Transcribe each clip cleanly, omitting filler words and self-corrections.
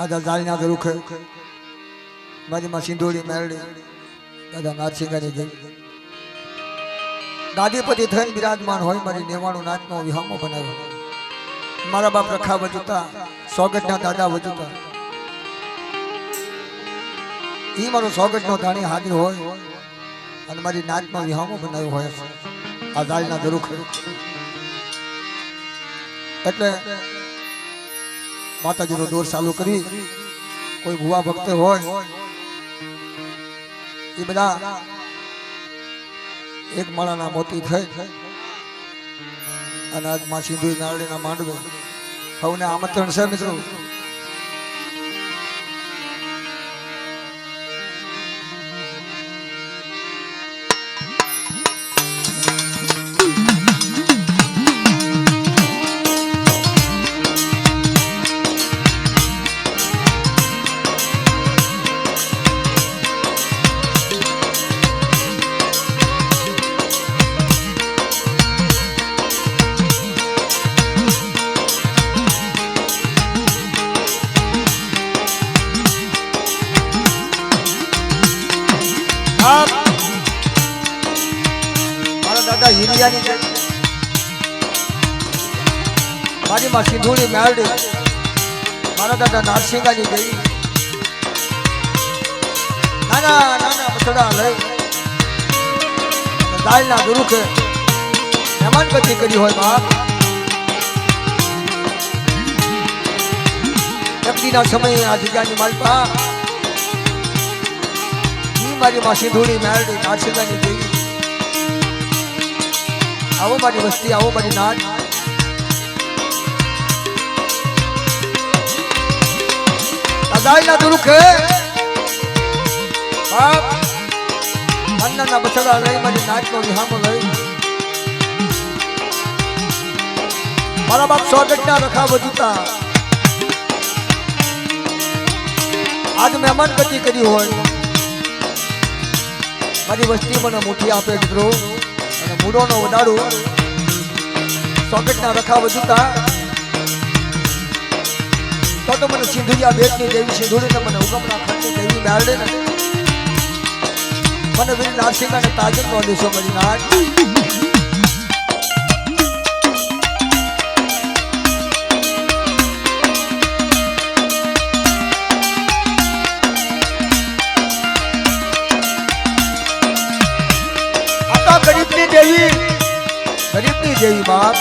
દાદા જાળીના રૂખે મારી માં સિંધોડી મેળડી દાદા નાથસિંગાની દેવી ગાદીપતિ થઈને બિરાજમાન હોય મારી નેવાણું નાચનો વિહામો બનાવ્યો મારા બાપ રખા વજુતા સોગટના દાદા વજુતા ઈ મારો સોગટનો ધાણી હાજર હોય અને મારી નાચનો વિહામો બનાવ્યો હોય આ જાળીના રૂખે એટલે માતાજીનો દોર ચાલુ કરી કોઈ ભુવા ભક્ત હોય એ બધા એક માળાના મોતી થઈ અને આજ માં સિંધુ નારળીના માંડવે સૌને આમંત્રણ છે મિત્રો મારી માં સિંધુની મેળડી મારા દાદા નાથસિંગાની દેવી નાના નાના બસડા લઈ દાળના ગુરુખે મહેમાન ગતિ કરી હોય બાપ વ્યક્તિના સમયે આ જગ્યાની માલપા મારી માં સિંધુની મેળડી નાથસિંગાની દેવી આવો મારી વસ્તી આવો મારી નાચ દાદાઈના દુરુખે બાપ મન્નાના બસડા લઈ મારી નાચનો વિહામો લઈ મારા બાપ સોગટના રખા વજુતા આજ મહેમાન ગતિ કરી હોય મારી વસ્તી મને મુઠ્ઠી આપે દીકરો અને મૂળોનો વધારું સોકેટના રખા વજુતા તો મને સિંધુરિયા બેટની દેવી સિંધુડીને મને ઉગમના ખંડની દેવી મેળડે ને મને વીર નારસિંગાને તાજનનો દેશો મળી નાચ ગરીબની દેવી બાપ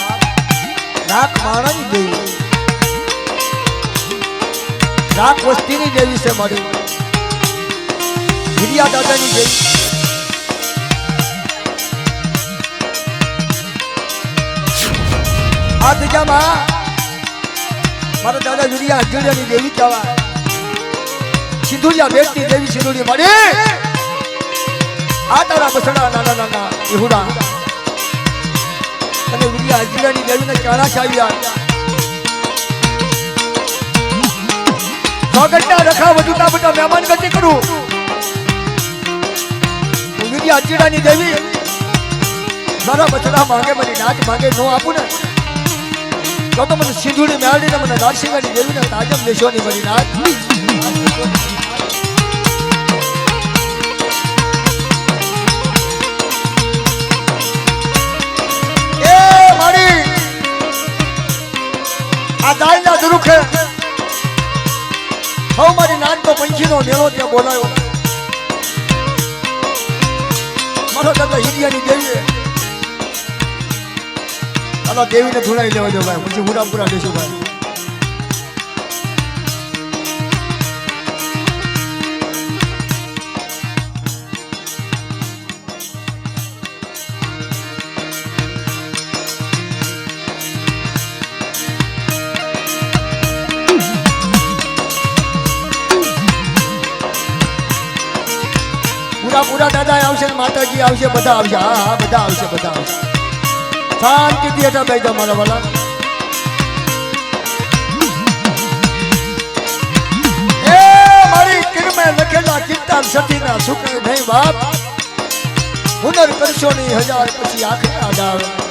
રાખ માણાની દેવી રાખ વસ્તીની દેવી છે મારી હિરિયા દાદાની દેવી આ જગ્યામાં મારા દાદા હિરિયા અજડિયાની દેવી કહેવાય સિંધુરિયા બેટની દેવી સિંધુડી મારી આ તારા બસડા નાના નાના ઇહુડા અને વીરિયા અજડિયાની દેવીને ચારાશ આવ્યા સોગટના રખા વજુતા બધા મહેમાન ગતિ કરું હું વીરિયા અજડિયાની દેવી મારા બસડા માંગે મને નાચ માંગે નો આપું ને તો મને સિંધુડી મેળડીને મને નારસિંગાની દેવીને તાજમ દેશોની મારી નાચ આ દાળના દુરુખે હવે મારી નાચનો પંખીનો મેળો ત્યાં બોલાયો મારો દાદા હિરિયાની દેવીએ દાદા દેવીને ધુણાઈ લેવા જો ભાઈ પછી હુરાપુરા દેશું ભાઈ પૂરા દાદા આવશે માતાજી આવશે બધા આવશે હા બધા આવશે શાંતિથી હતા બેઠા મારા વાલા એ મારી કિરમે લખેલા કીર્તન સતીના સુખ નહીં બાપ હુનર કરશો નહીં હજાર પછી આખરે આડાવ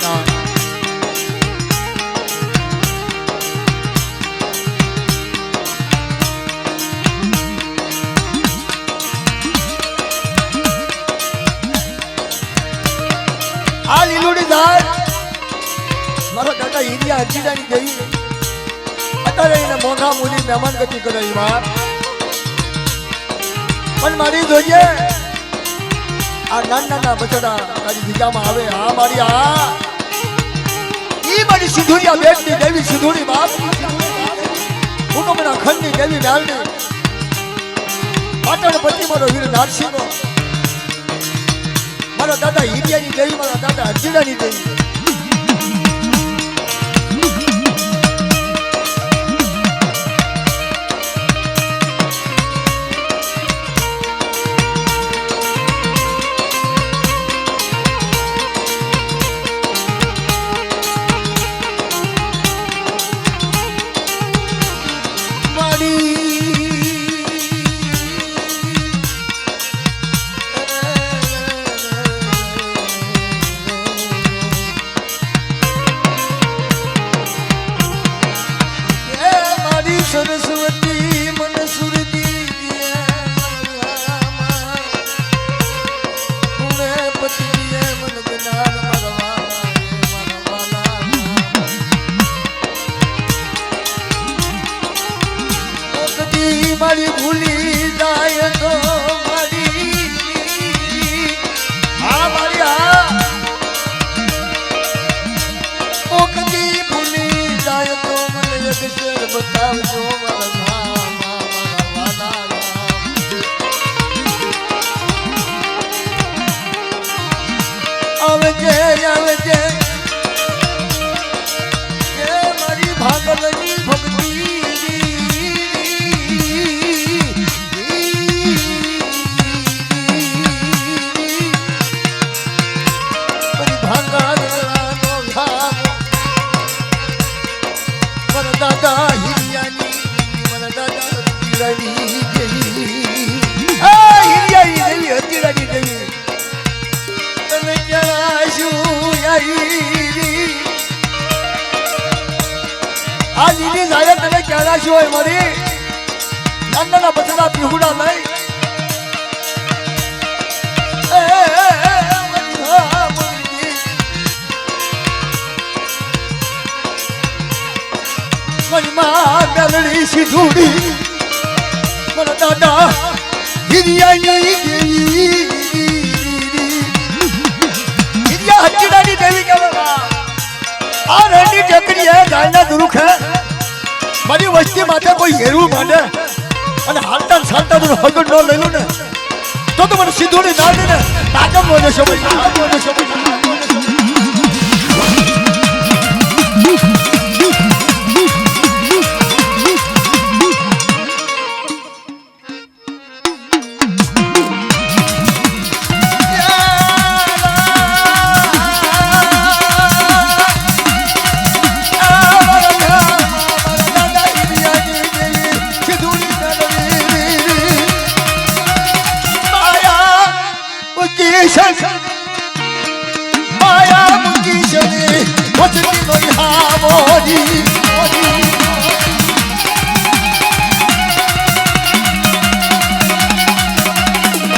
આ લીલુડી ઝાડ મારો દાદા હીરિયા હજીરાની દેવી અત્યારે એને મોંઘા મૂડી મહેમાન ગતિ કરે વાત પણ મારી જોઈએ આ નાના બચડા તારી બીજામાં આવે આ મારી આ ઈ મારી સિંધુરિયા બેટની દેવી સિંધુરી બાપ હુકમના ખંડની દેવી નાલની પાટણ પતિ મારો વીર નારસિંહનો મારા દાદા હીરિયાની દેવી મારા દાદા હજીરાની દેવી સરસ્વતી મન સુરતી પુણે પતિ મન જ્ઞાન કદી મારી ભૂલી જાય તો મારી આ મારી આ કદી ભૂલી જાય તો મને અક્ષર બતાવજો આવજે આવજે મારી ભાગવતી ભક્તિ દાદા હિરિયાની મને દાદા હતીરાની દેવી આ હિરિયાની દેવી હતીરાની દેવી તને જણાશું યારી આ લીલી લાયક તને જણાશું હોય મારી નાના બચડા પીહુડા નહીં મનમાં મેલડી સિંધુડી મારા દાદા હિરિયાની દેવી હિરિયા હજીરાની દેવી કહેવાય આ રેડી ટેકરી હે ગાયના દુરુખ હે મારી વસ્તી માટે કોઈ હેરવું માંડે અને હાલતા ચાલતા તું હગડ ન લઈ લો ને તો મને સિંધુડી ના દે ને તાકમ બોલે છો ભાઈ બોલે છો માયા મુકી છે વચની નોઈ હા મોજી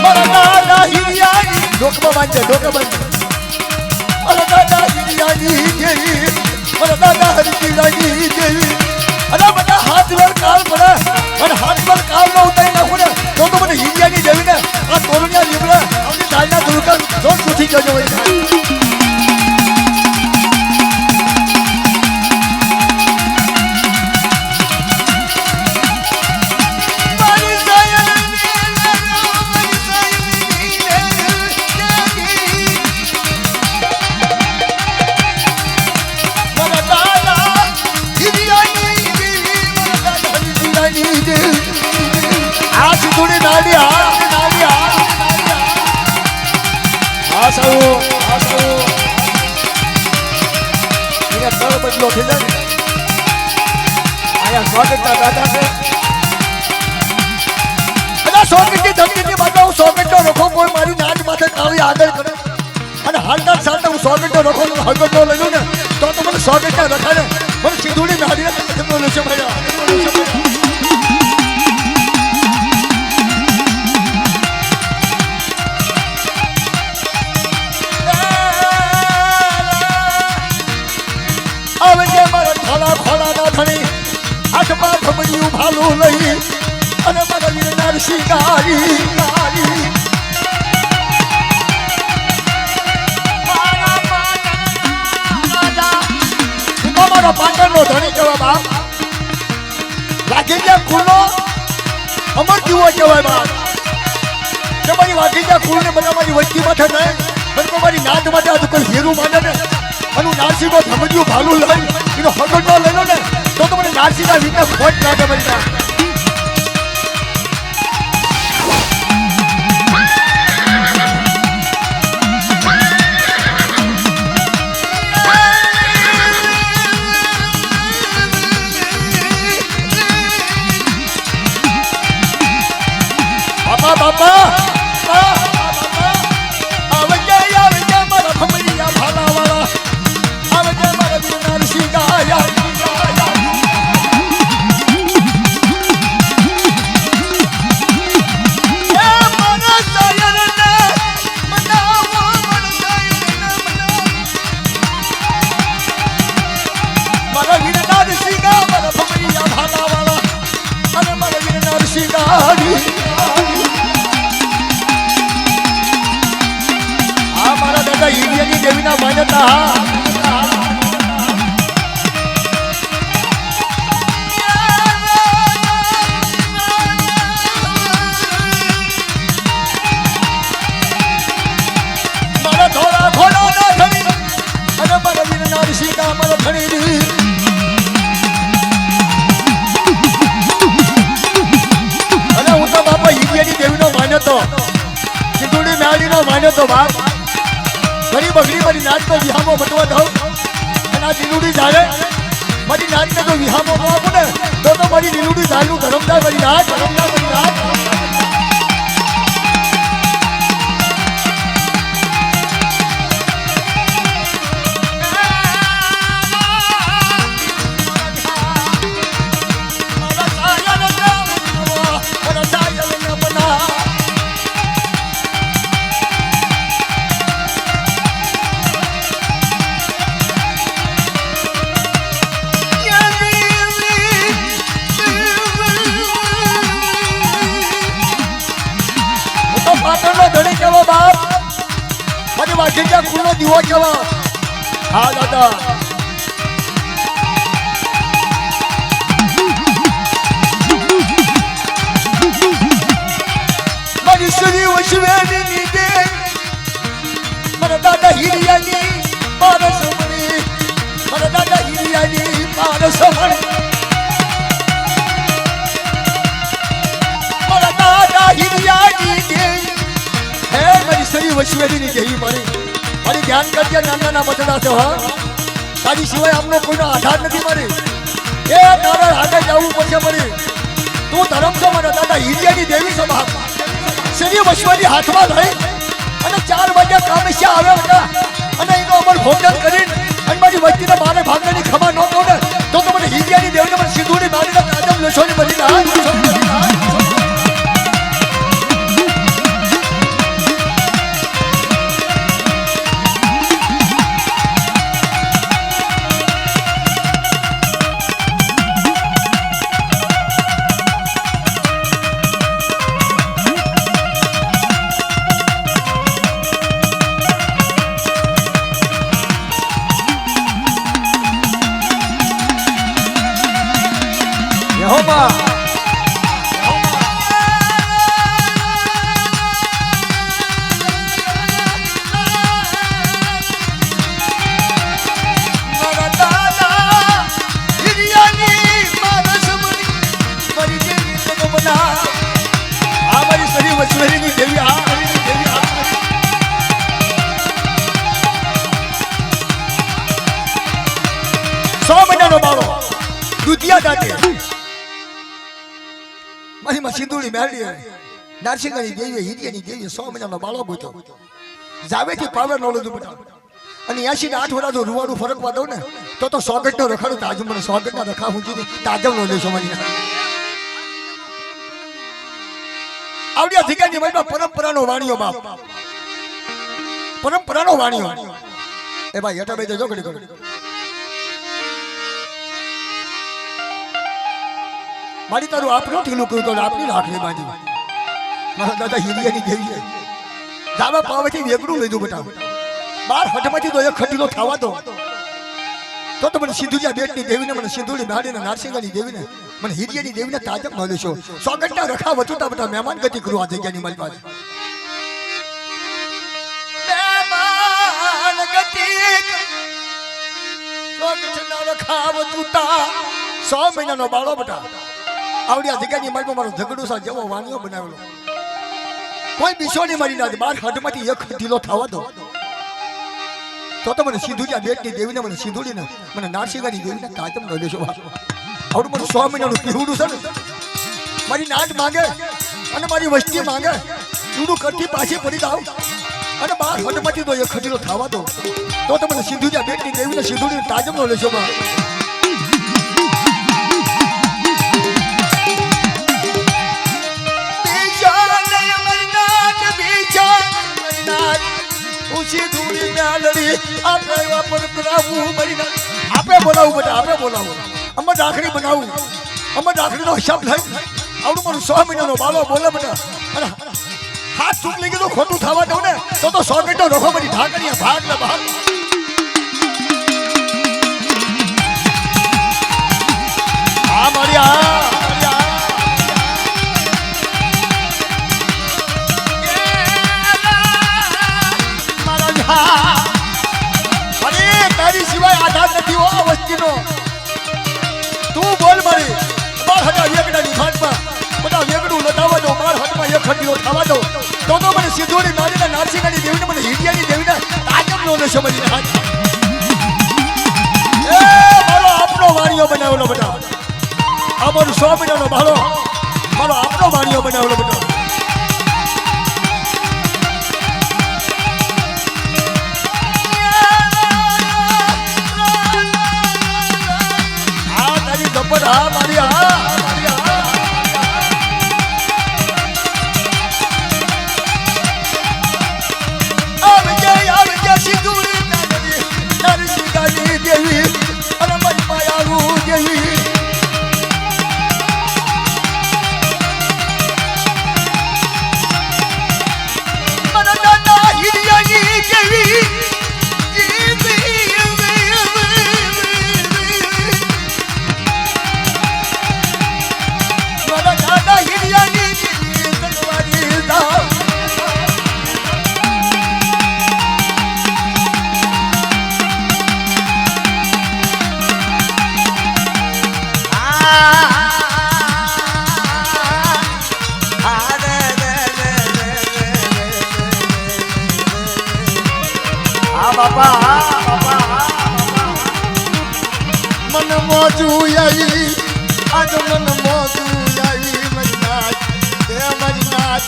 મારા દાદા હિરિયાની ડોકમાં બાંધે ડોકા બાંધે મારા દાદા હિરિયાની દેવી મારા દાદા હરિયાની દેવી અને બધા હાથ વાર કાલ પડે અને હાથ વાર કાલ ન ઉતારી નાખું ને તો મને હિરિયાની દેવી ને આ તોરણિયા લીમડા આપણી દાલના દુર્ગા જોર સુથી જજો આ સિંધુડી નાડી આ સૌ એને તળ બદલો થઈ જાય આયા સ્વાગતના દાદા છે અને સોકેટની ધમકીની બાજુ હું સોકેટનો રખો કોઈ મારી નાચ માથે કાળી આગળ કરે અને હાલતા ચાલતા હું સોકેટનો રખો હળગતો લઈ લઉં ને તો મને સોકેટના રખાને મને સિંધુડી નાડીને બોલું છે ભાઈ તું લઈ અને મારા વીરનાર શિકારી મારો પાટણનો ધણી કહેવાય બાપ વાઘેજા કુળનો અમર દીવો કહેવાય બાપ તમારી વાઘેજા કુળને બધા મારી વસ્તી માથે નહીં પણ તમારી નાત માટે આ તો કોઈ હીરું માને ને અને નારસીનો ધમડિયું ભાલું લઈ એનો હગડો લઈ લો ને તો મને નારસીના વિને ખોટ લાગે બનતા બાપા આવજે મારા ભમરિયા ભાલાવાળા આવજે મારા વીરનાર શિકાયા મારા વીરનાર શિકા મારા ભમરિયા ભાલાવાળા અને મારા વીરનાર શિકારી ઈડિયાની દેવીના માન્યતા મારા થોડા ઘોડા ના ધણી અને મારા વીરનાર શિકા મારા ધણી અને હું તો બાપા ઈડિયાની દેવીનો માન્યતો સિંધુડી મેળીનો માન્યતો બાપ ઘણી બગડી મારી નાચનો વિહામો બટવા દઉં અને આ લીલુડી ઝાડે મારી નાચને તો વિહામો ન આપું ને તો મારી લીલુડી ઝાડનું ધરમદાર મારી નાચ ધણી કેવો બાપ મારી વાઘેજા કુળનો દીવો કેવો હા દાદા મારી શ્રી વૈષ્ણવની દે મારા દાદા હિરિયાની પારસ મણી મારા દાદા હિરિયાની પારસ મણી મારા દાદા હિરિયાની દે મારી શરીર વૈશ્વરીની દેવી મારી ધ્યાન કરજે નાના બચડા છે હા તારી સિવાય આમનો કોઈનો આધાર નથી મારી એ તારા આગળ જવું પડશે મારી તું ધરમ છો મારા દાદા હિરિયાની દેવી છો બાપ શરીર વૈશ્વરી હાથમાં થઈ અને 4 વાગ્યા કામે શ્યા આવે હતા અને એનો અમર ભોજન કરીને અને મારી વસ્તીને મારે ભાગવાની ખબર ન કહું ને તો મને હિરિયાની દેવીને મને સિંધુની મારીને તાજમ લસોની બધી ના Jehovah. મારી સિંધુડી મેળવી નારસિંગની દેવી હિરિયાની દેવી 100 મહિનાનો બાળો ગોતો જાવેથી પાવર નો લીધું બેટા અને 80 ને 8 વર્ષ રૂવાડું ફરકવા દઉં ને તો 100 નો રખાડું તાજમ મને 100 ના રખાવું છું તાજમ નો લેશો મારી આવડિયા ધીકાની મનમાં પરંપરાનો વાણીઓ બાપ પરંપરાનો વાણીઓ એ ભાઈ હેઠા બેઠા જો ઘડી મારી તારું આપણું ઢીલું કર્યું તો આપણી રાખડી બાંધી મારા દાદા હિરિયાની દેવી દાવા પાવેથી વેગડું લીધું બેટા બાર હટમાંથી તો એક ખટીલો થવા દો તો મને સિંધુરિયા બેટની દેવીને મને સિંધુડી નાડીને નારસિંગાની દેવીને મને હિરિયાની દેવીને તાજબ ન લેશો સોગટના રખા વચુતા બેટા મહેમાન ગતિ કરું આ જગ્યાની મારી પાસે મહેમાન ગતિ સોગટના રખા વચુતા 100 મહિનાનો બાળો બેટા આવડી આ જગ્યાની મારી મારો ઝઘડો સા જેવો વાણિયો બનાવેલો કોઈ બિશોની મારી ના બાર હડમાંથી એક ઢીલો થવા દો તો મને સિંધુરિયા બેટની દેવીને મને સિંધુડીને મને નારસિંગાની દેવીને તાજમ ન લેશો આવડું મને 100 મહિનાનું પીવડું છે ને મારી નાટ માંગે અને મારી વસ્તી માંગે પીવડું કરતી પાછી પડી જાવ અને બાર હડમાંથી તો એક ઢીલો થવા દો તો મને સિંધુરિયા બેટની દેવીને સિંધુડીને તાજમ ન લેશો આપે બોલાવું બેટા આપે બોલાવું અમે રાખડી બનાવું અમે રાખડીનો હિસાબ થાય આવડું મારું 100 મહિનાનો બાલો બોલે બેટા અને હાથ ચૂક લઈ ગયું ખોટું થવા દઉં ને તો 100 મિનિટનો રોખો બધી ઢાકણીયા ભાગ ને ભાગ આ મારી તારી સિવાય આધાર નથી હો વસ્તીનો તું બોલ મારી બાર હટા વેગડાની ભાટમાં બધા વેગડું લટાવા દો બાર હટમાં એક હટીઓ થવા દો તો મને સિંધુડી નાડીને નારસિંગાની દેવીને મને હિરિયાની દેવીને તાજમ નો લેશો બની હાથ એ મારો આપણો વાણીઓ બનાવેલો બેટા આ મારું 100 મહિનાનો બાળો મારો આપણો વાણીઓ બનાવેલો બેટા હા મારી આવજે સિંધુડી નારસિંગાની દેવી અને મારી માયાવું દેવી મને દાદા હિરિયાની દેવી मन मोजू आई आज मन मोजू आई मजनात दे मजनात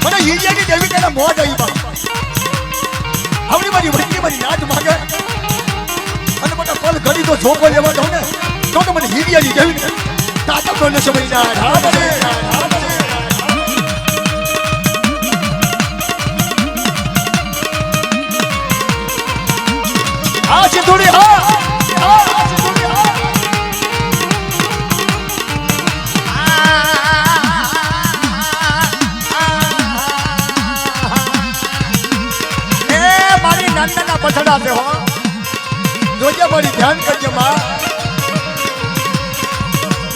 મને હિરિયાની દેવી તેના મોજ આવી બા આવડી મારી વસ્તી મારી નાચ માંગે અને મોટા પલ ઘડી તો ઝોકો લેવા દઉં ને તો મને હિરિયાની દેવી તાતા બોલે છે મારી નાચ હા મને આ સિંધુડી હા સિંધુડી એ મારી નાના પછડા છે હો જોજે મારી ધ્યાન કરજે માં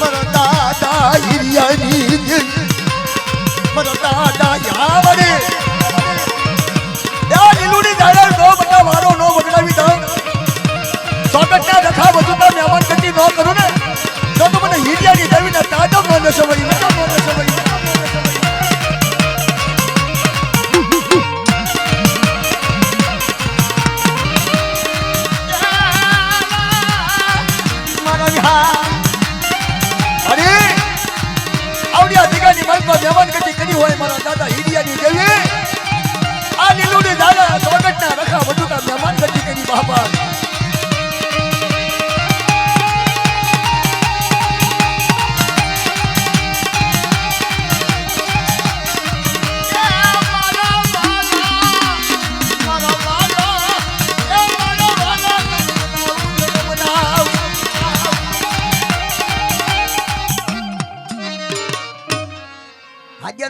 મારા દાદા હિરિયાની મારા દાદા યાવડી યા લીલુડી દાડા નો બટા મારો નો બગડાવી દઉં સોગટના રખા વચુતા મહેમાન ગતિ ન કરું ને તો મને હિરિયાની દેવીને તાજમ નો લેશો ભાઈ અરે આવડી આ જગ્યાની મારી મહેમાન ગતિ કરી હોય મારા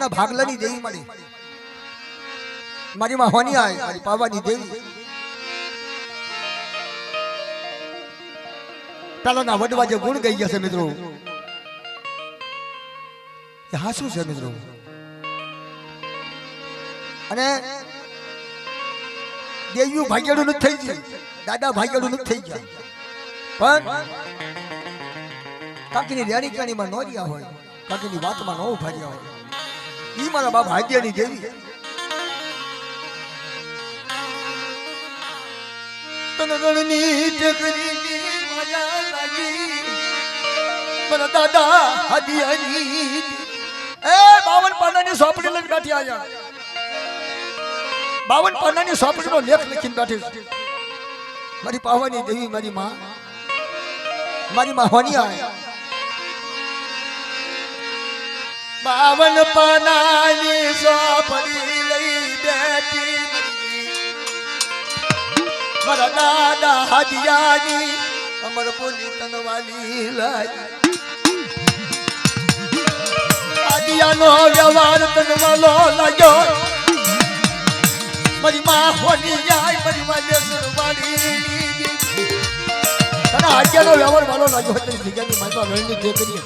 ભાગ્યાના ભાગલાની દેવી મળી મારી માં હોની આય મારી પાવાની દેવી પેલાના વડવા જે ગુણ ગઈ ગયા છે મિત્રો એ હા શું છે મિત્રો અને દેવ્યું ભાગ્યાનું નથી થઈ ગયું દાદા ભાગ્યાનું નથી થઈ ગયા પણ કાકીની રેણી કેણીમાં ન રહ્યા હોય કાકીની વાતમાં ન ઉભા રહ્યા હોય ઈ મારા બાપ ભાગ્યની દેવી તનગણની ટેકરીની માયા લાગી મારા દાદા હદિયાની એ 52 પાનાની સોપડી લઈને બેઠી આયા 52 પાનાની સોપડીનો લેખ લખીને બેઠી મારી પાવાની દેવી મારી માં હોની આય 52 પાનાની સોપડી લઈ બેઠી મારા દાદા હદિયાની અમર બોલી તનવાલી લાઈ હદિયાનો વ્યવહાર તનવાલો લાગ્યો મારી માં હોની આય મારી માં દેસરવાડી તને હદિયાનો વ્યવહાર વાલો લાગ્યો હતો જગ્યાની માતા રણની જે કરી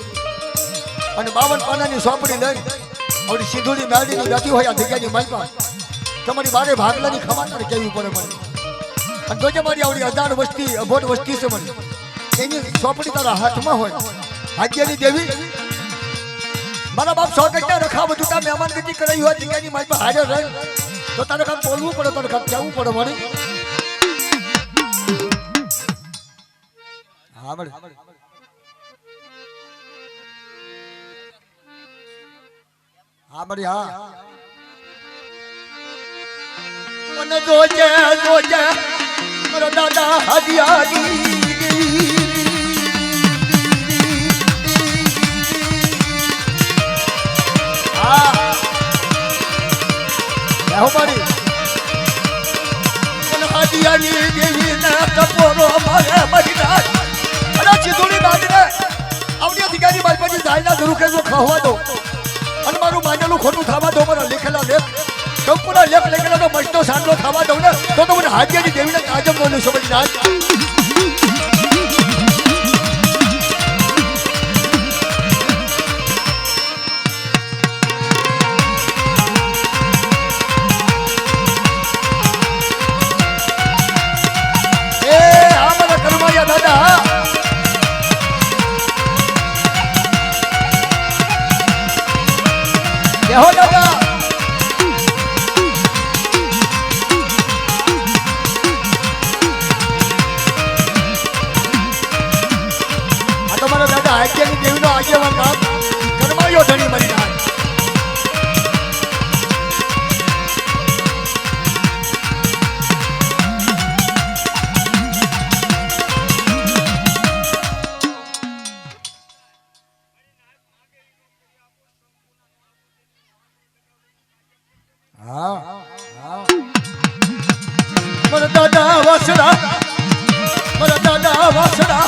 અને 52 પાનાની સોપડી લઈ આવડી સિંધુડી મેળીની બેઠી હોય આ જગ્યાની માતા તમારી બારે ભાગલાની ખમાતર કેવી પડે મને અને જોજે મારી આવડી 1000 વસ્તી અભોટ વસ્તી છે મને એની સોપડી તારા હાથમાં હોય ભાગ્યની દેવી મારા બાપ 100 ટકા રખા બધું તા મહેમાન ગતિ કરાઈ હોય જગ્યાની મારી પાસે હાજર રહે તો તારે કામ બોલવું પડે તારે કામ કહેવું પડે મને હા મળે હા મળે હા મને જોજે મારા દાદા હદિયાની હદિયાની દેવી ને ટપોરો મારે મરી રાત અરે ચીધુડી દાદીને આવડી અધિકારી બાલપાજી દાયના ધરુકે જો ખાવા દો અને મારું માનેલું ખોટું થવા દો મારા લેખેલા લેખ કંકુના લેખ લેખેલા તો મસ્તો સાંડલો થવા દઉં ને તો મને હદિયાની દેવીને કાજમ નો સમજી ના हो दादा आ तो मारा दादा आज्ञानी देवी नो આગેવાન બાપ કરમાયો ધણી મરી ના મારા દાદા વાસડા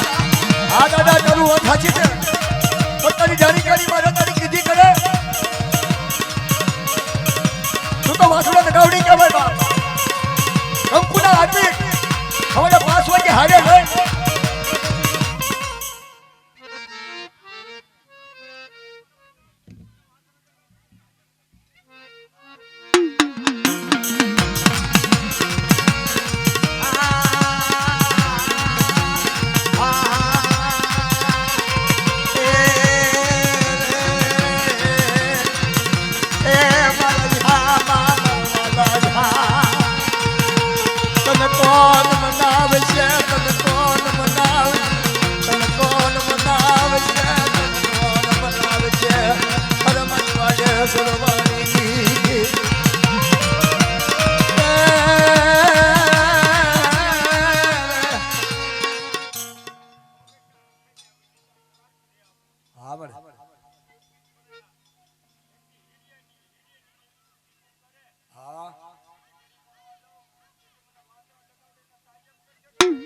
આ દાદા તારું વાત સાચી છે પોતાની જાણકારી મારા તારી કીધી કરે તું તો વાસડા નગાવડી કહેવાય બાપ કંકુના આપી હવે 5 વાગે હારે લઈ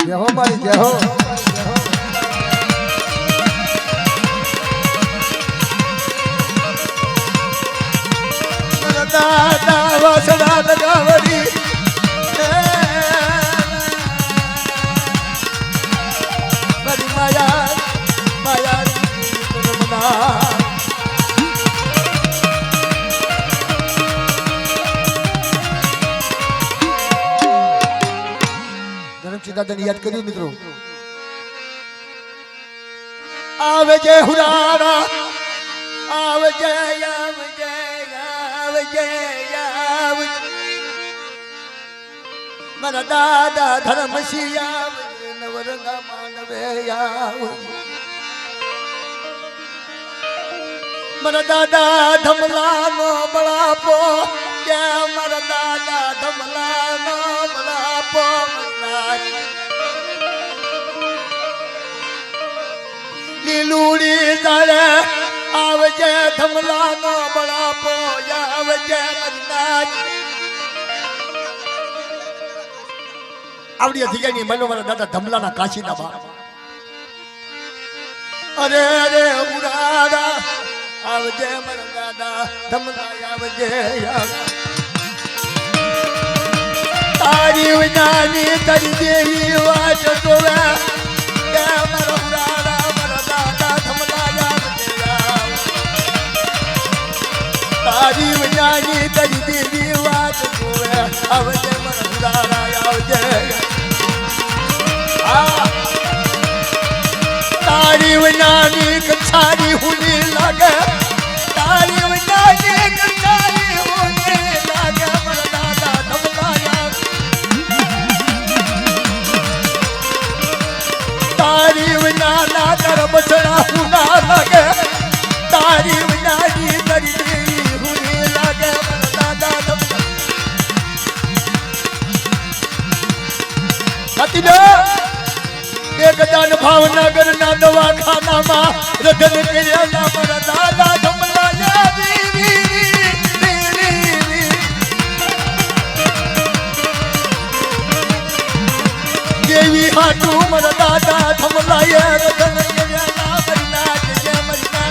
जय हो मारी जय हो ધર્મસિંહ દાદાને યાદ કર્યું મિત્રો આવજે હુરારા આવજે આવજે આવજે આવજે મારા દાદા ધર્મસિંહ આવજે નવરંગા માનવે આવજે મારા દાદા ધમલાનો બળાપો કે મારા દાદા ધમલાનો બળાપો લીલુડી તારે આવજે ધમલાનો બળાપો આવજે મરનાજ આવડી જગ્યાની મનો મારા દાદા ધમલાના કાશીના બાપ અરે અરે ઉરાડા આવજે મારા દાદા ધમલા આવજે તારી વિનાની તારી દેવી વાટ જોવે કે મારા ઉરાડા મારા દાદા ધમલા આવજે તારી વિનાની તારી દેવી વાટ જોવે આવજે મારા ઉરાડા આવજે તારી વિનાની કછારી હુની લાગે તારી વિનાની કછારી હુની લાગે મારા દાદા ધમલા તારી વિનાના કર બચડા હુના લાગે તારી વિનાની દરી હુની લાગે મારા દાદા ધમલા એક દાન ભાવનગર ના દવાખાનામાં રધન કર્યા મારા દાદા ધમલા દેવી હાટુ મારા દાદા ધમલા રધન કર્યા મરના જય મરના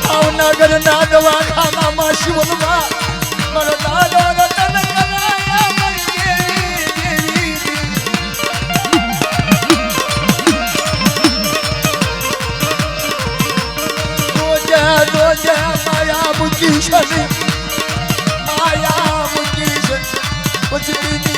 ભાવનગર ના દવાખાનામાં શિવનમાં મારા દાદા રતન કરાયા દોજે માયા મૂકી છે માયા મૂકી છે પછી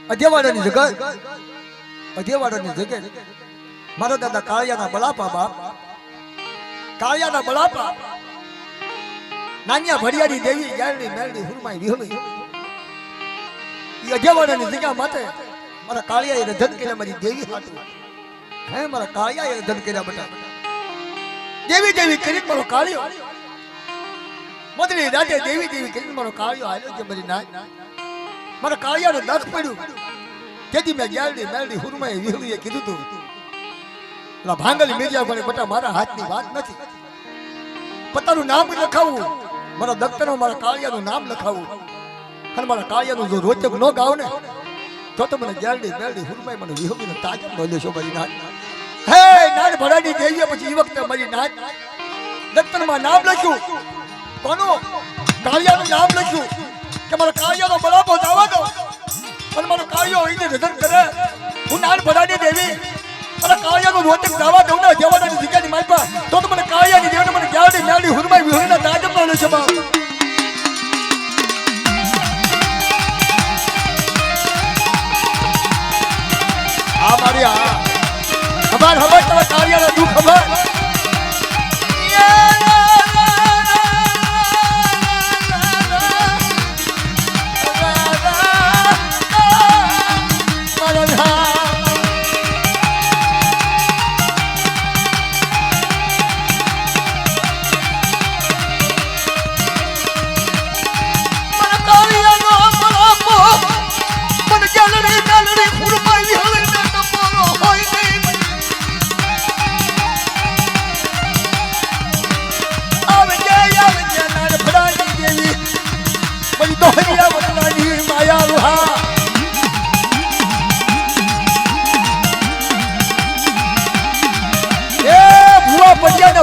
અધેવાડાની જગત અધેવાડાની જગત મારો દાદા કાળિયાના બળાપા બાપ કાળિયાના બળાપા નાનિયા ભડિયારી દેવી ગાયડી મેલડી હુરમાઈ વિહળી ઈ અજવાડાની જગ્યા માટે મારા કાળિયાએ રધન કર્યા મારી દેવી હાટુ હે મારા કાળિયાએ રધન કર્યા બટા દેવી દેવી કરી મારો કાળિયો મદરી રાતે દેવી દેવી કરી મારો કાળિયો હાલ્યો કે મારી ના મારા કાળિયાનું દખ પડ્યું તેથી મેં ગાયડી મેલડી હુરમાઈ વિહળીએ કીધું તું પેલા ભાંગલી મેજિયા પણ બટા મારા હાથની વાત નથી પતાનું નામ લખાવું મારા દફતરમાં મારા કાળિયાનું નામ લખાવું અને મારા કાળિયાનું જો રોચક ન ગાવ ને તો મને ગાયડી મેલડી હુરમાઈ મને વિહળીને તાજમ ન લેશો મારી નાચ હે નાન ભરાની દેવીએ પછી એ વખતે મારી નાચ દફતરમાં નામ લખ્યું કોનું કાળિયાનું નામ લખ્યું કે મારા કાળિયાનો બરાબર દાવા દો અને મારો કાળિયો એને રજન કરે હું નાન ભરાની દેવી મારા કાળિયાનું રોચક દાવા દઉં ને જવાડાની જગ્યાની માલપા તો મને કાળિયાની દેવીને મને ગાયડી મેલડી હુરમાઈ વિહળીને તાજમ ન લેશો બાપ આ મારી આ ખબર ખબર તમારા કાળિયાનો દુઃખ ખબર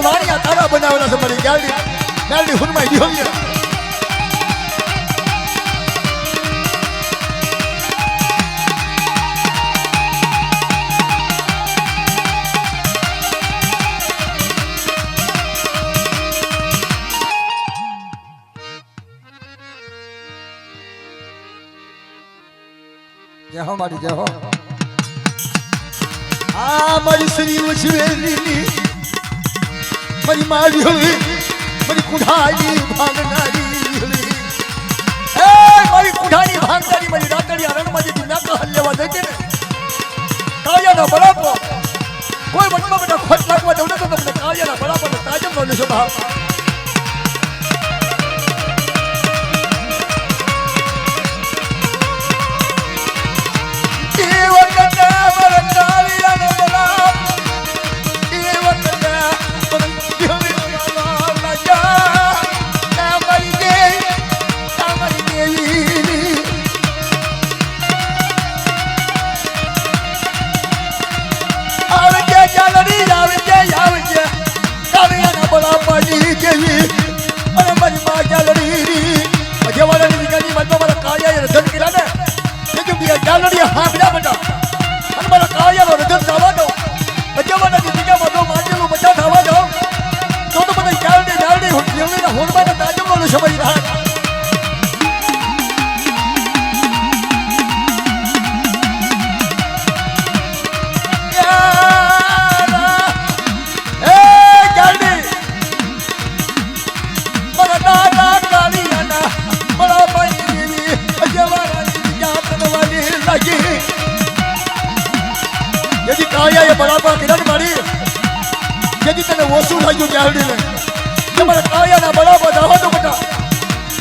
વાણિયા તારા બનાવેલા છે મારી ગાયડી મેલડી હુરમાઈ વિહળીએ જય હો મારી જય હો આ મારી શ્રી ઉછવેલી મારી મારી હોળી મારી કુઢાની ભાંગનારી હોળી એ મારી કુઢાની ભાંગનારી મારી રાતડી રણમાં જે નાકા હલ્લેવા દેજે ને કાળિયાના બરાબર કોઈ વટમાં બધા ખોટ લાગવા દઉં ને તો તમને કાળિયાના બરાબર તાજમ ન લેશો બાપ બરાબર કિરણ મારી જેથી તને ઓછું થઈ ગયું ગાયડીને તમારે કાળિયાના બરાબર દાવા દો બેટા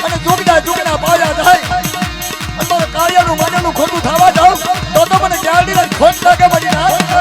અને જુગના પાયા થાય અને મારે કાળિયાનું માનેલું ખોટું થવા જાવ તો મને ગાયડીને ખોટ લાગે મારી ના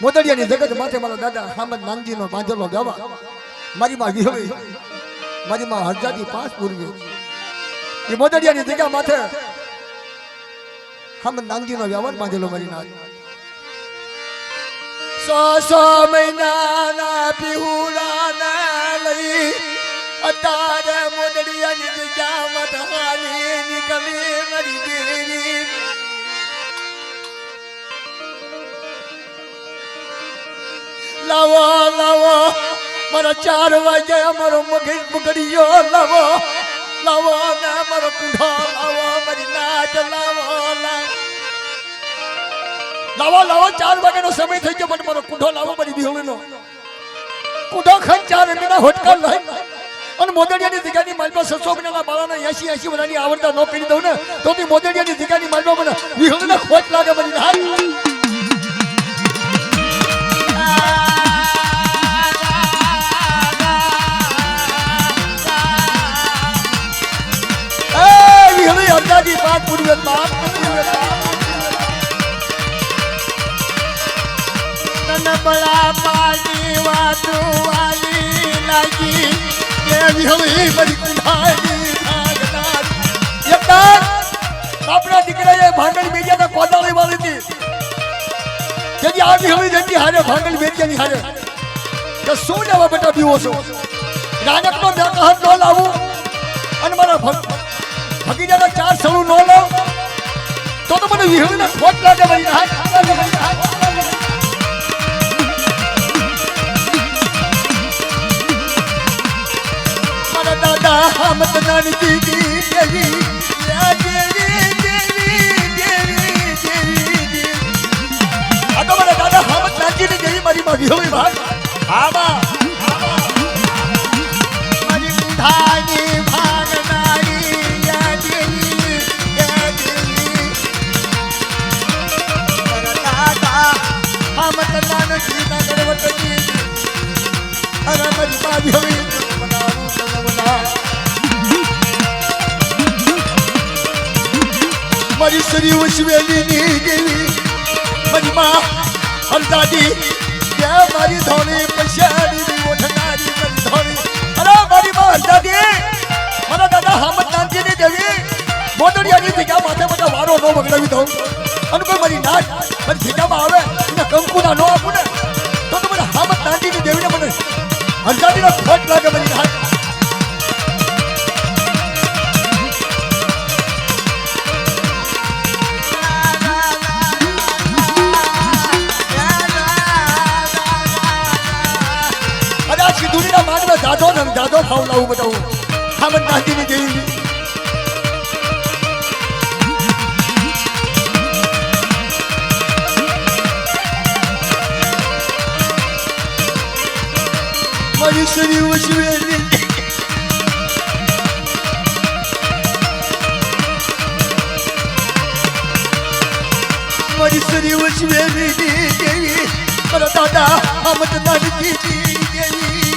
મોદડિયાની જગત માથે મારા દાદા હામદ નાનજીનો બાંધેલો ગાવા મારી માં વિહળી મારી માં હરજાદી પાંચ પૂર્વી એ મોદડિયાની જગ્યા માથે હામદ નાનજીનો વ્યવહાર બાંધેલો મારી નાથ સો મહિનાના પીહુડાના લઈ અતારે મોદડિયાની જગ્યા માથે હાલી નીકળી મારી દેવી લાવો લાવો મારા 4 વાગે અમારો મગજ બગડ્યો લાવો લાવો ને મારો કુંઢો લાવો મારી નાચ લાવો લાવો લાવો 4 વાગ્યાનો સમય થઈ ગયો પણ મારો કુંઢો લાવો મારી બિહોળીનો કુંઢો ખાઈ 4 મહિના હોટકા લઈ અને મોદડિયાની જગ્યાની માલમાં 600 મહિનાના બાળાના 80 વર્ષની આવડતા ન કરી દઉં ને તો તે મોદડિયાની જગ્યાની માલમાં મને બિહોળીને ખોટ લાગે મારી નાચ અંદાજી બાપ પૂર્વે બાપ તને બળા પાડી વાતો વાલી લાગી કેવી હવે બધી કુંઠાની ભાગનાર એકદાર બાપના દીકરાએ ભાંગલ મેડિયાના કોદાળી વાળી હતી જેથી આવી હવે જેથી હારે ભાંગલ મેડિયાની હારે કે શું લેવા બેટા બીવો છો રાનકનો બે હાથ ન લાવું અને મારા ભગીજાના 4 સળું ન લો તો મને વિહળીને ખોટ લાગે મારી હાથ મારા દાદા હામદ નાનજી દેવી દેવી આ તો મારા દાદા હામદ નાનજી દેવી મારી માં વિહળી ભાગ હા બા મારી બુઢાની મારી શ્રી ઉશ્વેલીની દેવી મારી માં હરદાદી ત્યાં મારી ધોળી પછાડી ઓઠનારી મારી ધોળી અરે મારી માં હરદાદી મારા દાદા હામદ નાનજીની દેવી મોદડિયાની જગ્યા માથે બધા વારો ન બગડાવી દઉં અને કોઈ મારી નાચ મારી જગ્યામાં આવે એને કંકુના ન આપું ને તો મને હામદ નાનજીની દેવીને મને હરદાદીનો ખોટ લાગે મારી નાચ દાદો ને દાદો ખાવ લાવું બતાવું હામદ નાનજીની દેવી મારી શ્રી ઉશ્વેલી મારી શ્રી ઉશ્વેલી દેવી મારા દાદા હામદ નાનજી દેવી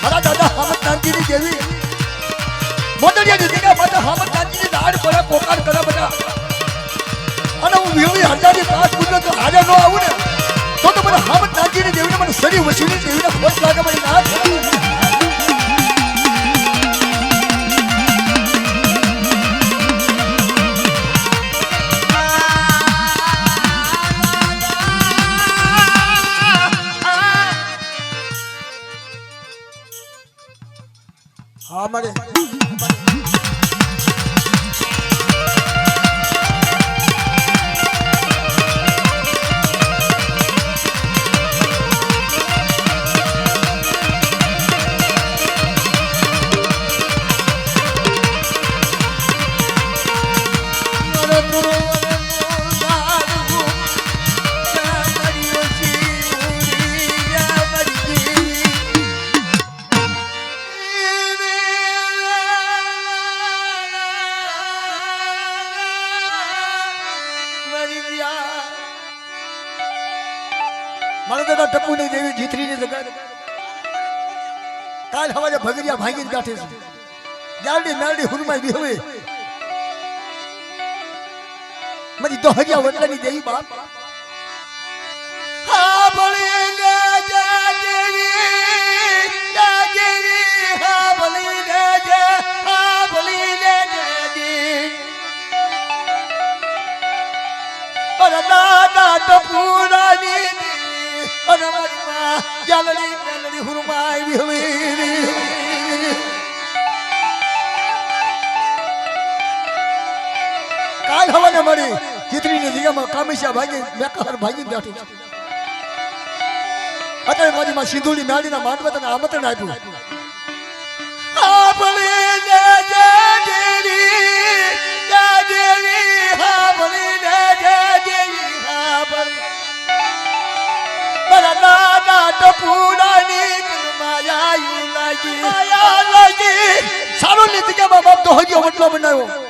મારા દાદા હામદ નાનજીની દેવી મોદડિયાની જગ્યા માટે હામદ નાનજીની દાડ પડે પોકાર કરે બધા અને હું વિહળી હરદાદી પાસ પૂછો તો હાજર ન આવું ને તો મને હામદ નાનજીની દેવીને મને સરી વસૂલી દેવીને ખોટ લાગે મારી નાચ હા મળે મારા દાદા ટપુની દેવી જીતરીની જગત કાલ હવાજે ભગરિયા ભાંગીને કાઠે છે ગાડી મેરડી હુરમાઈ વિહવે મારી દોહરિયા વડલાની દેવી બાપ ટપુડાની અને મનમાં જાલડી મેલડી હુરમાઈ વિહળી કાલ હવાને મળી ચિત્રીની જગ્યામાં કામેશા ભાગી મેકહર ભાગી બેઠું અત્યારે મારી માં સિંધુની મેળીના માંડવે તને આમંત્રણ આપ્યું આપણી જય જય દેવી જય દેવી આપણી જય જય દેવી આપણી મારા દાદા ટપુડાની માયા લાગી સારું લીધી કે બાપ તો હજી ઓટલો બનાવ્યો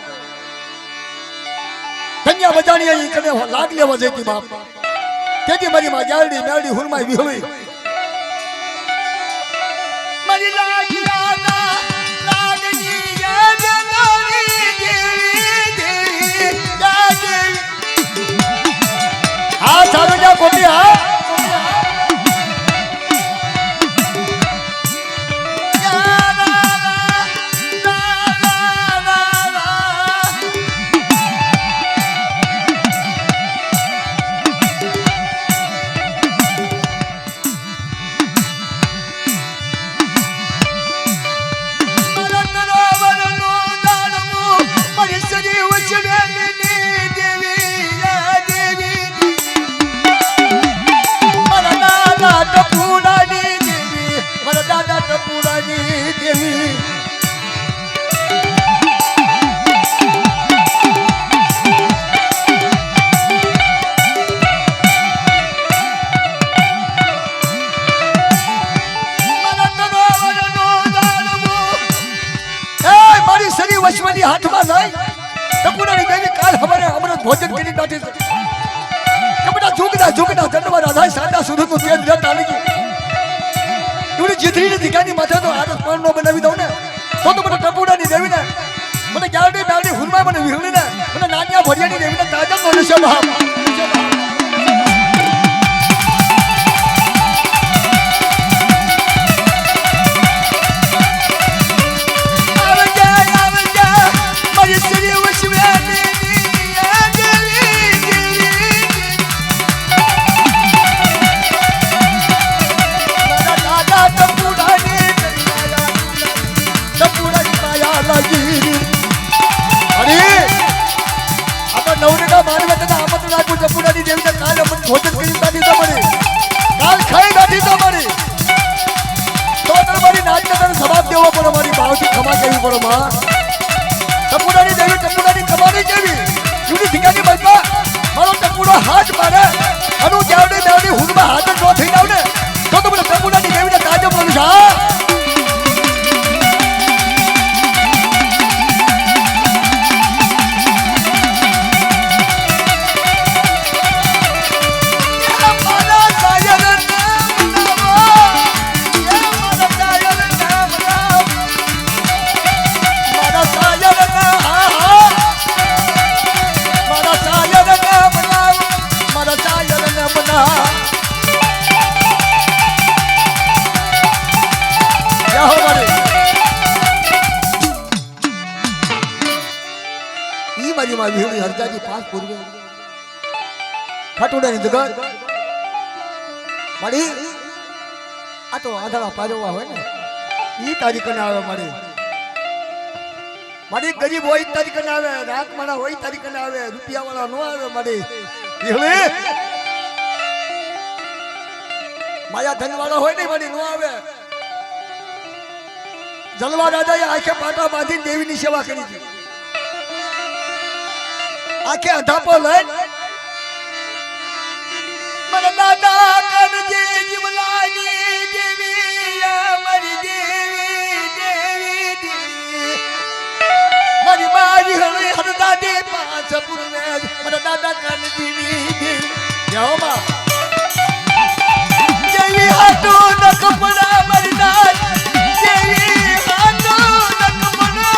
કન્યા બજાણી અહીં કને લાગ લેવા જઈતી બાપ તેથી મારી માં જાલડી મેલડી હુરમાઈ વિહળી મારી લાગિયાના લાગની એ બેલારી દેવી દેવી જા દેવી હા સારું જા કોટી હા હાથમાં લઈ ટપુડાની દેવી કાલ હવારે અમૃત ભોજન કરી બેઠી છે કે બેટા ઝુકડા જન્મવા રાધા સાદા સુરત નું તેજ રત આલી ગઈ તું જીતરીની દીકાની માથે તો આરસ પણ નો બનાવી દઉં ને તો મને ટપુડાની દેવી ને મને ગાડી બાડી હુરમા મને વિહળી ને મને નાનિયા ભરિયાની દેવી ને તાજા નો નશો બાપ ભોજન કરી દાદી તો મળી કાલ ખાઈ દાદી તો મળી તો મારી નાચને તને જવાબ દેવો પડે મારી ભાવથી ખમા કેવી પડે માં ટપુડાની દેવી ટપુડાની કમાની કેવી યુની ઠીકાની બલપા મારો ટપુડો હાથ મારે અનુ જાવડે જાવડે હુનમાં હાથ ન થઈ જાવ ને તો મને ટપુડાની દેવીને તાજો બોલું છે હરદાજી પાંચ પૂર્વે ખાટુડાની જગત મારી આ તો આંધળા પારવા હોય ને ઈ તારીખ ને આવે મારી ગરીબ હોય તારીખ ને આવે રાત મારા હોય તારીખ ને આવે રૂપિયા વાળા નો આવે મારી માયા ધન વાળા હોય ને મારી નો આવે જલવા રાજાએ આંખે પાટા બાંધી દેવીની સેવા કરી હતી આખે અધાપો લઈ મને દાદા કરજે જીવલાની દેવી મારી દેવી દેવી દેવી મારી મારી હળી હરદાદી પાંચ પૂર્વે મને દાદા કરજે દેવી જાઓ માં દેવી હાટો નકપડા મારી દાદ દેવી હાટો નકપડા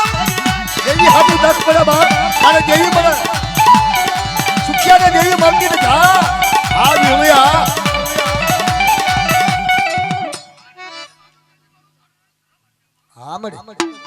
દેવી હાટો નકપડા બાપ મારે દેવી મને દેવી મંદિર જા આ વિહળ્યા હા મળી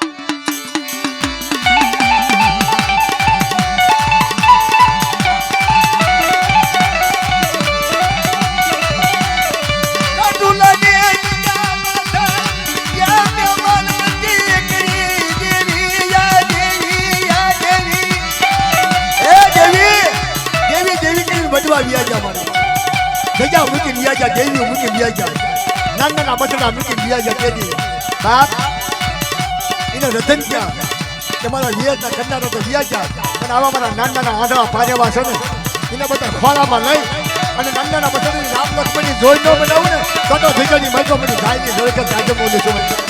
રાજા મૂકી વ્યાજા દેવી મૂકી વ્યાજા નાના બસડા મૂકી વ્યાજા દેવી બાપ એને રતન ક્યાં તમારા વ્યાજના કરનારો તો વ્યાજા પણ આવા મારા નાના આંધળા પારેવા છે ને એને બધા ખોળામાં લઈ અને નાના બસડાની રામ લક્ષ્મણની જોઈ ન બનાવું ને તો ભીગની મલકો મને ગાયની ધડકન આજે બોલું છું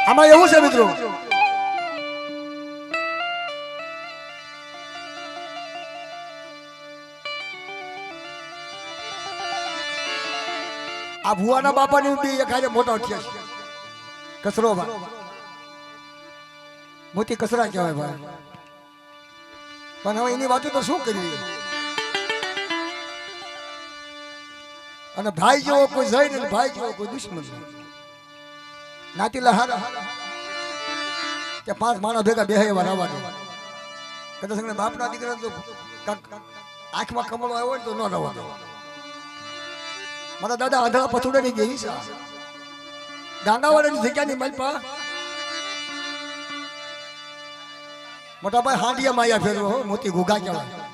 આમાં એવું છે મિત્રો આ ભુવાના બાપાની બી એક હારે મોટા ઉઠ્યા છે કસરો ભાઈ મોટી કસરા કહેવાય ભાઈ પણ હવે એની વાતો તો શું કરવી અને ભાઈ જેવો કોઈ જાય ને ભાઈ જેવો કોઈ દુશ્મન નાતીલા હારા કે 5 માણસ ભેગા બેહે એવા રહેવા દે કદાચ સંગને બાપના દીકરા તો આંખમાં કમળો આવ્યો ને તો ન રહેવા દે મારા દાદા આંધળા પથુડાની ગઈ છે ગાંડાવાળાની જગ્યાની મલપા મોટા ભાઈ હાંડિયા માયા ફેરવો મોતી ઘુઘા કહેવાય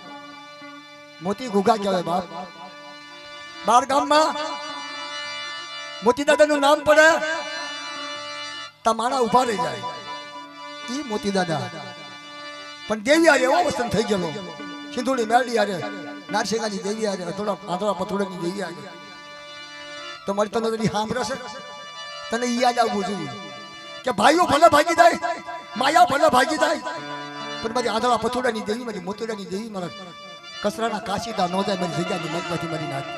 મોતી ઘુઘા કહેવાય બાપ 12 ગામમાં મોતી દાદાનું નામ પડે માણા ઉભા રહી જાય ઈ મોતી દાદા પણ દેવી આરે એવો વસન થઈ ગયેલો સિંધુડી મેરડી આરે નારસિંગાની દેવી આરે થોડા આંધળા પથુડાની દેવી આરે તો મારી તને બધી સાંભળશે તને ઈ યાદ આવવું જોઈએ કે ભાઈઓ ભલે ભાગી જાય માયા ભલે ભાગી જાય પણ મારી આંધળા પથુડાની દેવી મારી મોતીડાની દેવી મારા કસરાના કાશીદા નો જાય મારી જગ્યાની મતમાંથી મારી નાખ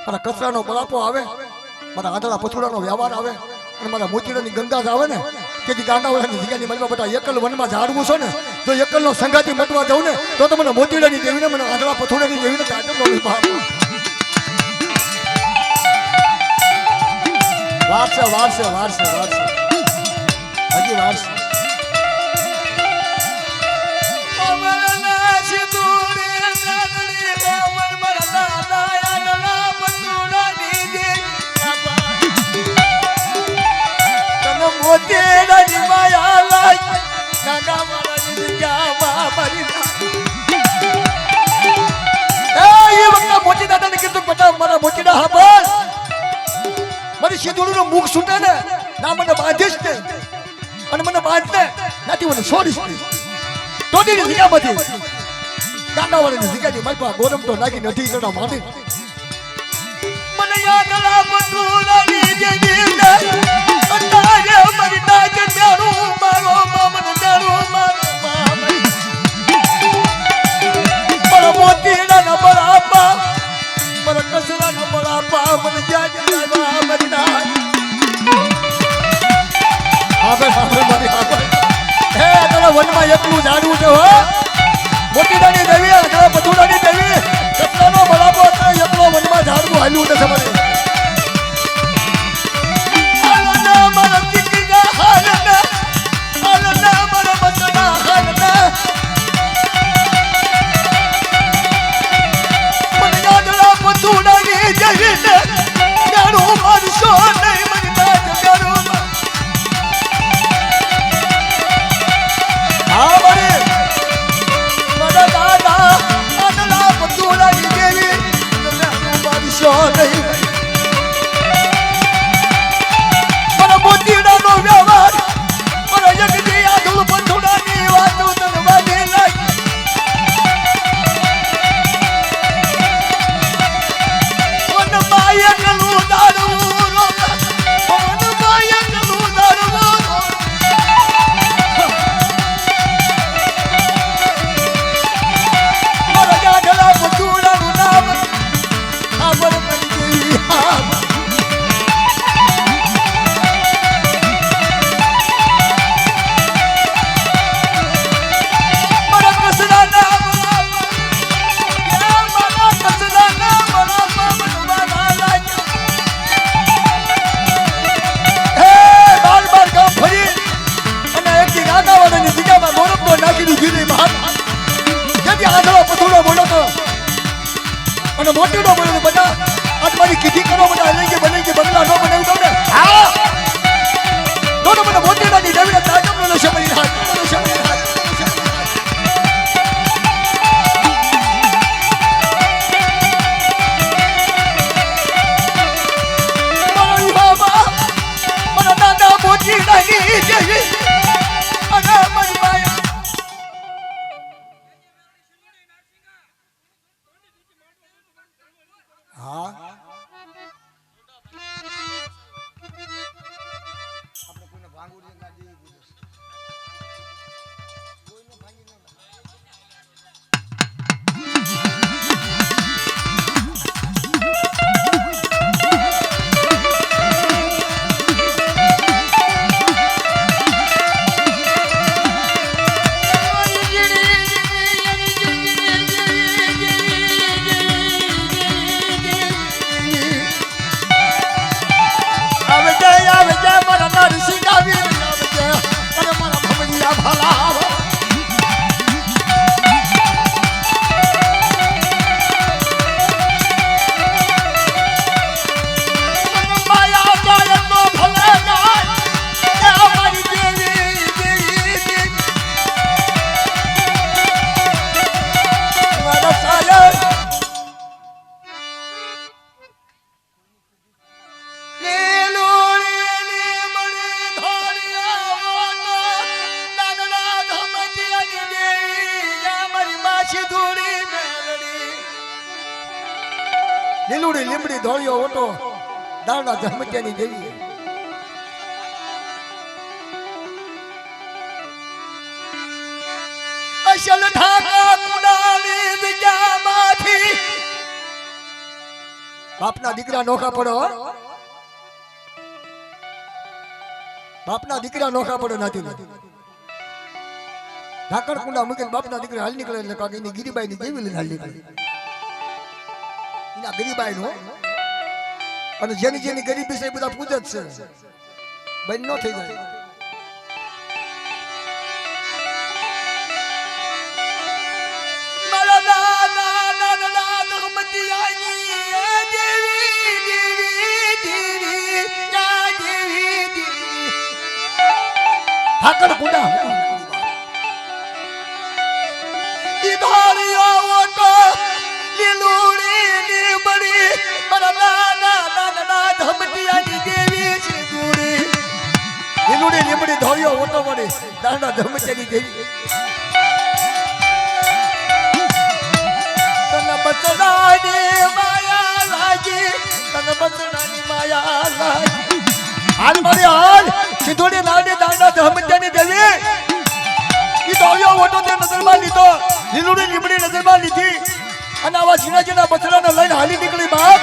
મારા કસરાનો બળાપો આવે મારા આંધળા પથુડાનો વ્યવહાર આવે અને મારા મોતીડાની ગંગા આવે ને કે ગાંડાવાળાની જગ્યાની મતમાં બેટા એકલ વનમાં ઝાડવું છો ને જો એકલનો સંગાતી મતવા જાઉં ને તો મને મોતીડાની દેવીને મને આંધળા પથુડાની દેવીને તાજબ વારસે વારસે વારસે વારસે હજી વારસે મોતીડાની માયા લાઈ નાના મારાની જગ્યામાં મારી એ વખતે મોતી દાદાને કીધું બેટા મારા મોતીડા હાબર મારી સિંધુડીનું મુખ છૂટે ને ના મને બાંધીશ ને અને મને બાંધને નાથી મને છોડીશ ને તોડીની જગ્યામાંથી ગાંડાવાળાની જગ્યાની માલપા ગોરમ તો નાખી નથી ચડા માંડી મને યાદ આ પટુલાની દેવી તારે મરી તાજ મેરું મારો મામન મેરું મારો મારા મોતીડાના બળાપા મારા કસરાના બળાપા મને જાજ લાવા મરી ના હવે મારી હે તારા વનમાં એકલું જાણવું છે હો મોતીડાની દેવી તારા પથુડાની દેવી કસરાનો બળાપો તારા એકલો વનમાં જાણવું હાલ્યું છે મને Show મોટી નો બનાવ્યું બધા આજ મારી કીધી કરો બધા લઈ ગયા બની ગયા બંગલા નો બનાવ્યું તમને હા દોનો મને મોટી નાની દેવીને તાજમ નો નશો મળી હાથ નશો મળી હાથ મારી બાબા મને દાદા મોટી નાની દેવી અને મારી માયા હા આપણે કોઈને ભાંગું છે ના દેવી પૂછે કોઈને ભાંગી ન લીલુડી લીમડી ધોળિયો ઓટો દાણા ધમત્યાની દેવી અસલ ઢાકા કુડાલી વિજામાંથી બાપના દીકરા નોખા પડો બાપના દીકરા નોખા પડો નથી ઢાકર કુંડા મૂકીને બાપના દીકરા હાલ નીકળે એટલે કાક એની ગીરીબાઈ ની દેવી લઈને હાલ નીકળે એના ગરીબાઈ નો અને જેની જેની ગરીબી છે એ બધા પૂજે જ છે બંધ ન થઈ જાય મારા દાદા દાદા ધમતી આઈ દેવી દેવી દેવી જા દેવી દેવી ઠાકર કુંડા ઈ ધારિયો ઓટો લીલુડી ની બડી મારા દાદા દાદા ધમતી આઈ દેવી છે દૂડી લીલુડી લીમડી ધોળિયો ઓટો મળી દાદા ધમતીની દેવી તને બચડાની માયા લાગી તને બચડાની માયા લાગી હાલ મારી હાલ સિંધુડી લાડી દાદા ધમતીની દેવી ઈ ધોળિયો ઓટો તે નજરમાં લીધો લીલુડી લીમડી નજરમાં લીધી અને આવા ઝીણા ઝીણા બચડાને લઈને હાલી નીકળી બાપ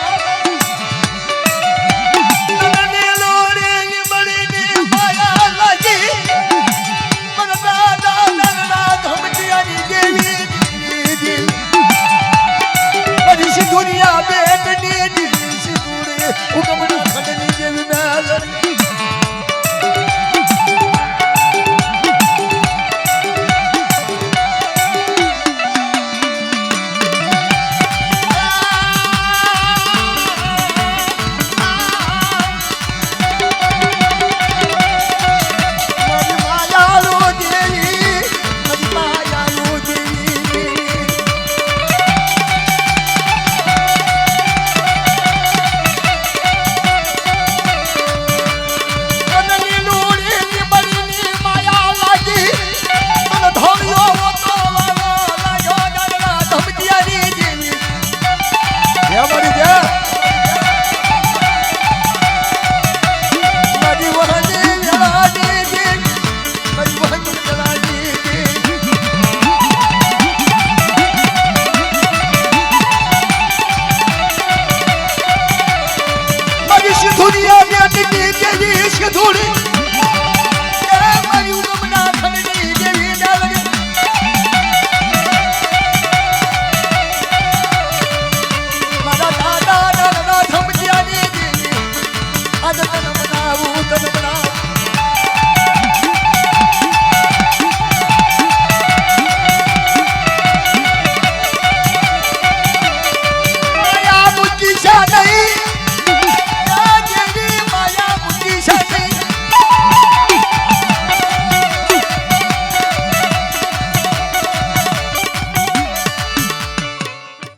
દુનિયા બેટની સિંદૂરે ઉગમના ખડની જેવી મેલડી તન બનાવું